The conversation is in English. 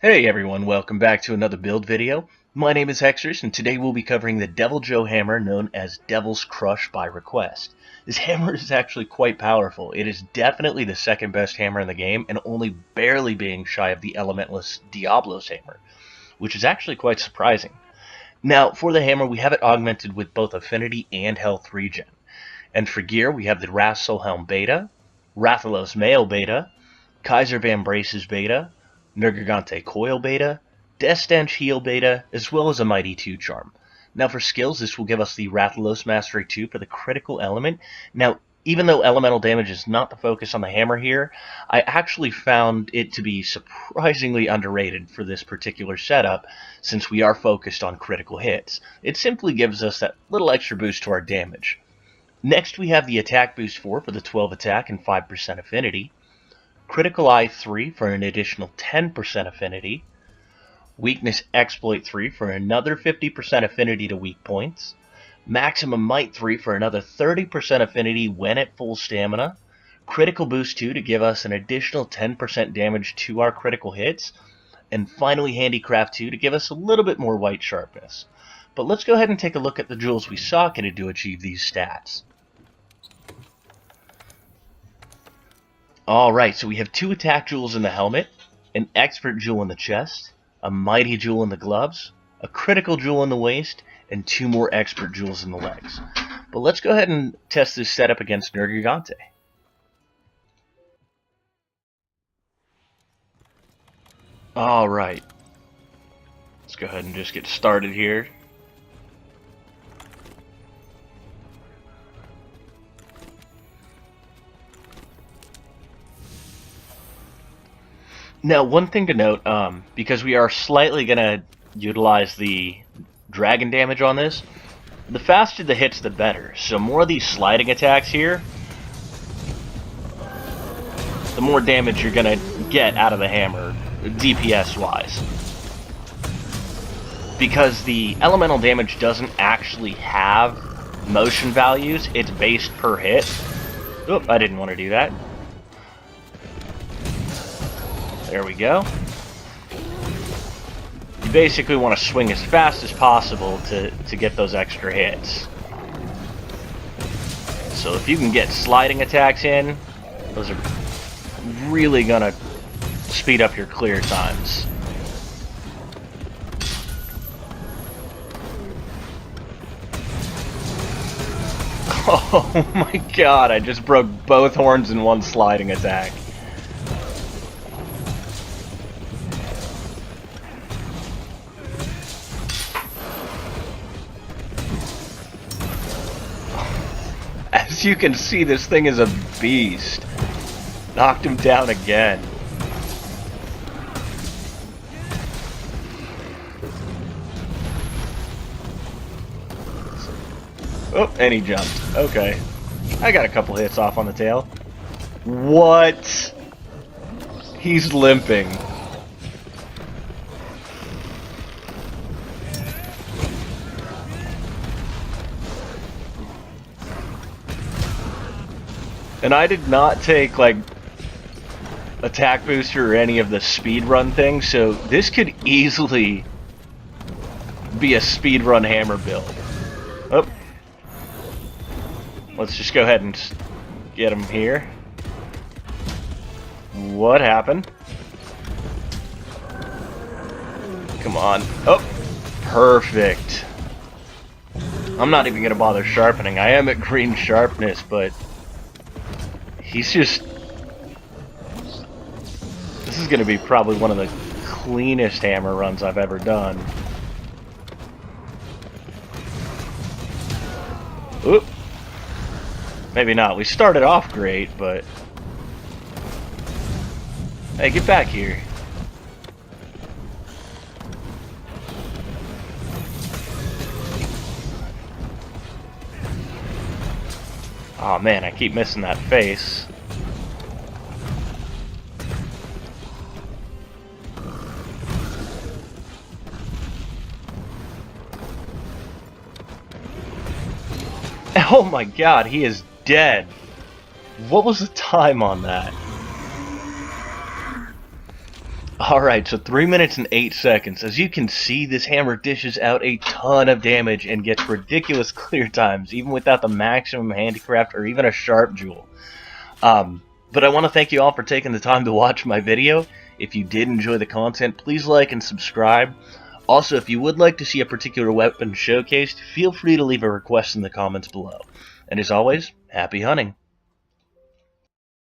Hey everyone, welcome back to another build video. My name is Hexers, and today we'll be covering the Deviljho hammer known as Devil's Crush by request. This hammer is actually quite powerful. It is definitely the second best hammer in the game, and only barely being shy of the elementless Diablo's hammer, which is actually quite surprising. Now, for the hammer, we have it augmented with both affinity and health regen. And for gear, we have the Solhelm beta, Rathalos Mail beta, Kaiser Van Brace's beta, Nergigante Coil beta, Deathstench Heal beta, as well as a Mighty 2 charm. Now for skills, this will give us the Rathalos Mastery 2 for the critical element. Now, even though elemental damage is not the focus on the hammer here, I actually found it to be surprisingly underrated for this particular setup, since we are focused on critical hits. It simply gives us that little extra boost to our damage. Next we have the Attack Boost 4 for the 12 attack and 5% affinity. Critical Eye 3 for an additional 10% affinity, Weakness Exploit 3 for another 50% affinity to weak points, Maximum Might 3 for another 30% affinity when at full stamina, Critical Boost 2 to give us an additional 10% damage to our critical hits, and finally Handicraft 2 to give us a little bit more white sharpness. But let's go ahead and take a look at the jewels we socketed to achieve these stats. Alright, so we have 2 attack jewels in the helmet, an expert jewel in the chest, a mighty jewel in the gloves, a critical jewel in the waist, and 2 more expert jewels in the legs. But let's go ahead and test this setup against Nergigante. Alright, let's go ahead and just get started here. Now, one thing to note, because we are slightly going to utilize the dragon damage on this, the faster the hits, the better. So more of these sliding attacks here, the more damage you're going to get out of the hammer, DPS-wise. Because the elemental damage doesn't actually have motion values, it's based per hit. Oop, I didn't want to do that. There we go. You basically want to swing as fast as possible to get those extra hits. So if you can get sliding attacks in, those are really going to speed up your clear times. Oh my god, I just broke both horns in one sliding attack. As you can see, this thing is a beast. Knocked him down again. Oh, and he jumped. Okay. I got a couple hits off on the tail. What? He's limping. And I did not take, like, attack booster or any of the speedrun things, so this could easily be a speedrun hammer build. Oh. Let's just go ahead and get him here. What happened? Come on. Oh! Perfect. I'm not even going to bother sharpening. I am at green sharpness, but he's just... This is going to be probably one of the cleanest hammer runs I've ever done. Oop. Maybe not. We started off great, but... Hey, get back here. Oh man, I keep missing that face. Oh my god, he is dead. What was the time on that? Alright, so 3 minutes and 8 seconds. As you can see, this hammer dishes out a ton of damage and gets ridiculous clear times, even without the maximum handicraft or even a sharp jewel. But I want to thank you all for taking the time to watch my video. If you did enjoy the content, please like and subscribe. Also, if you would like to see a particular weapon showcased, feel free to leave a request in the comments below. And as always, happy hunting!